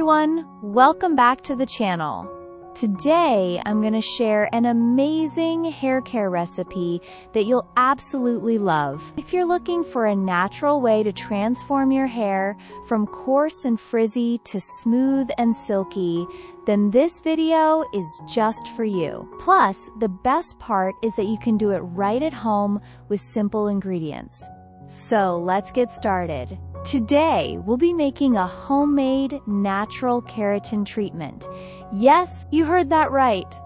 everyone, welcome back to the channel. Today I'm going to share an amazing hair care recipe that you'll absolutely love. If you're looking for a natural way to transform your hair from coarse and frizzy to smooth and silky, then this video is just for you. Plus, the best part is that you can do it right at home with simple ingredients. So let's get started. Today, we'll be making a homemade natural keratin treatment. Yes, you heard that right.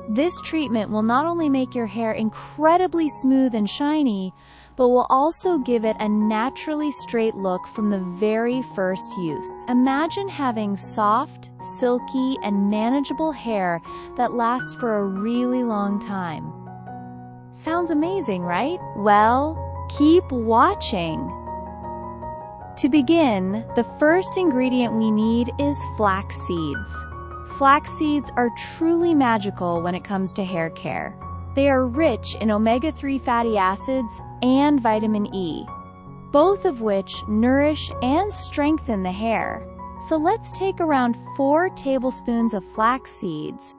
This treatment will not only make your hair incredibly smooth and shiny, but will also give it a naturally straight look from the very first use. Imagine having soft, silky, and manageable hair that lasts for a really long time. Sounds amazing, right? Well, keep watching. To begin, the first ingredient we need is flax seeds. Flax seeds are truly magical when it comes to hair care. They are rich in omega-3 fatty acids and vitamin E, both of which nourish and strengthen the hair. So let's take around 4 tablespoons of flax seeds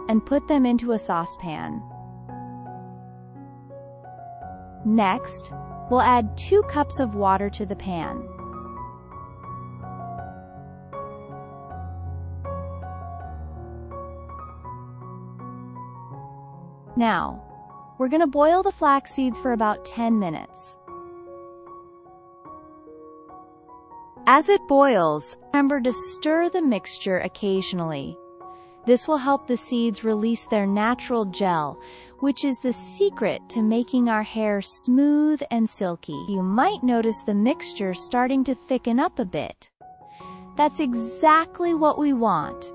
and put them into a saucepan. Next, we'll add 2 cups of water to the pan. Now, we're going to boil the flax seeds for about 10 minutes. As it boils, remember to stir the mixture occasionally. This will help the seeds release their natural gel, which is the secret to making our hair smooth and silky. You might notice the mixture starting to thicken up a bit. That's exactly what we want.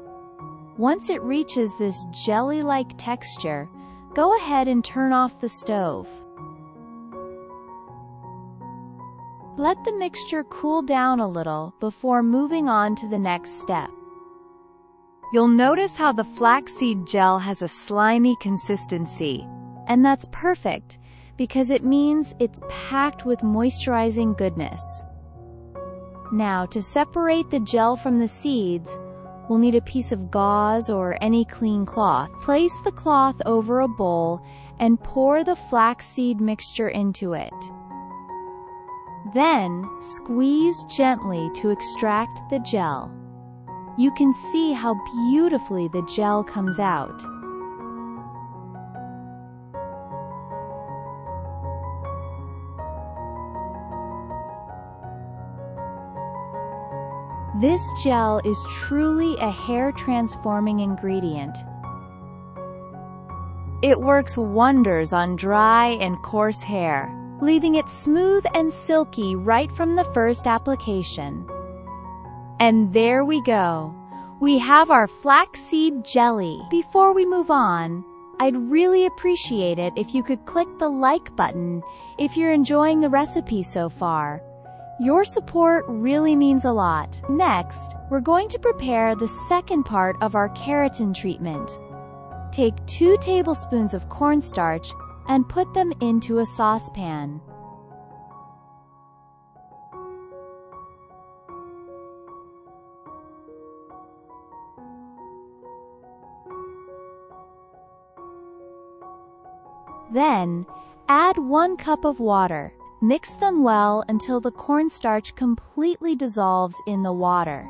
Once it reaches this jelly-like texture, go ahead and turn off the stove. Let the mixture cool down a little before moving on to the next step. You'll notice how the flaxseed gel has a slimy consistency, and that's perfect because it means it's packed with moisturizing goodness. Now, to separate the gel from the seeds, we'll need a piece of gauze or any clean cloth. Place the cloth over a bowl and pour the flaxseed mixture into it. Then, squeeze gently to extract the gel. You can see how beautifully the gel comes out. This gel is truly a hair-transforming ingredient. It works wonders on dry and coarse hair, leaving it smooth and silky right from the first application. And there we go. We have our flaxseed jelly. Before we move on, I'd really appreciate it if you could click the like button if you're enjoying the recipe so far. Your support really means a lot. Next, we're going to prepare the second part of our keratin treatment. Take 2 tablespoons of cornstarch and put them into a saucepan. Then, add 1 cup of water. Mix them well until the cornstarch completely dissolves in the water.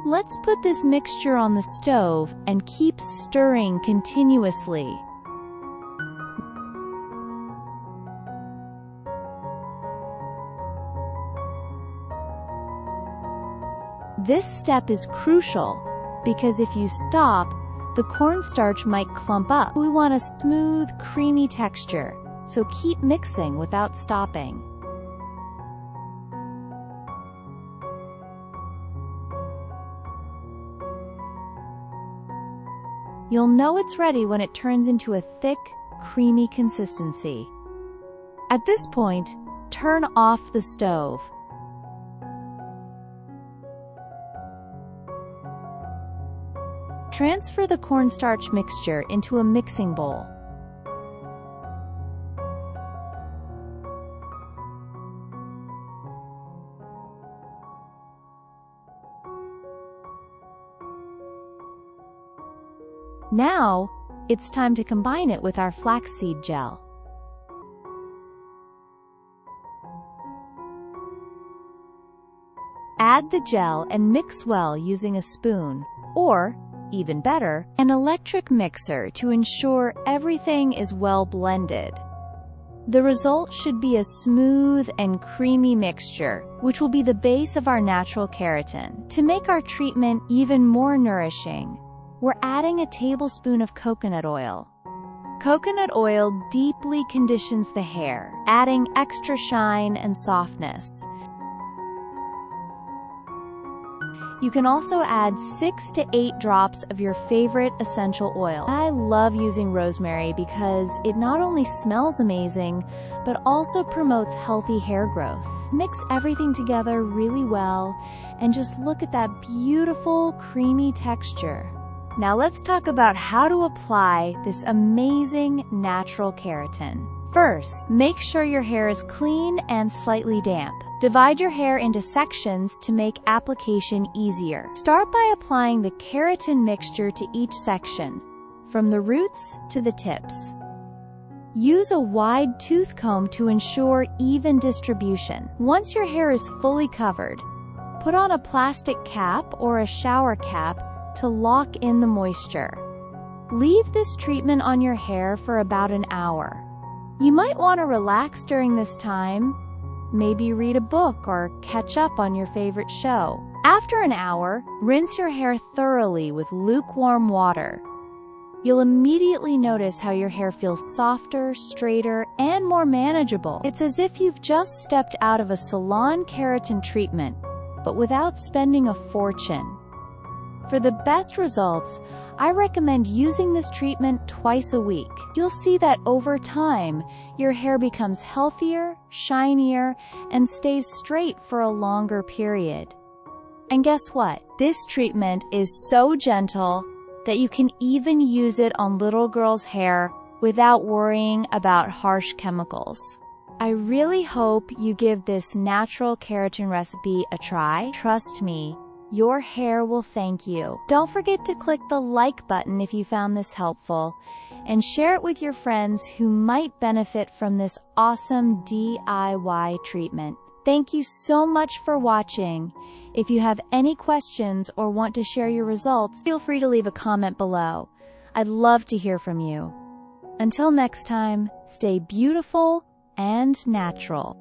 Let's put this mixture on the stove and keep stirring continuously. This step is crucial because if you stop, the cornstarch might clump up. We want a smooth, creamy texture, so keep mixing without stopping. You'll know it's ready when it turns into a thick, creamy consistency. At this point, turn off the stove. Transfer the cornstarch mixture into a mixing bowl. Now, it's time to combine it with our flaxseed gel. Add the gel and mix well using a spoon, or, even better, an electric mixer to ensure everything is well blended. The result should be a smooth and creamy mixture, which will be the base of our natural keratin. To make our treatment even more nourishing, we're adding a tablespoon of coconut oil. Coconut oil deeply conditions the hair, adding extra shine and softness. You can also add 6 to 8 drops of your favorite essential oil. I love using rosemary because it not only smells amazing, but also promotes healthy hair growth. Mix everything together really well, and just look at that beautiful, creamy texture. Now let's talk about how to apply this amazing natural keratin. First, make sure your hair is clean and slightly damp. Divide your hair into sections to make application easier. Start by applying the keratin mixture to each section, from the roots to the tips. Use a wide tooth comb to ensure even distribution. Once your hair is fully covered, put on a plastic cap or a shower cap to lock in the moisture. Leave this treatment on your hair for about an hour. You might want to relax during this time, maybe read a book or catch up on your favorite show. After an hour, rinse your hair thoroughly with lukewarm water. You'll immediately notice how your hair feels softer, straighter, and more manageable. It's as if you've just stepped out of a salon keratin treatment, but without spending a fortune. For the best results, I recommend using this treatment twice a week. You'll see that over time, your hair becomes healthier, shinier, and stays straight for a longer period. And guess what? This treatment is so gentle that you can even use it on little girls' hair without worrying about harsh chemicals. I really hope you give this natural keratin recipe a try. Trust me, your hair will thank you. Don't forget to click the like button if you found this helpful, and share it with your friends who might benefit from this awesome DIY treatment. Thank you so much for watching. If you have any questions or want to share your results, feel free to leave a comment below. I'd love to hear from you. Until next time, stay beautiful and natural.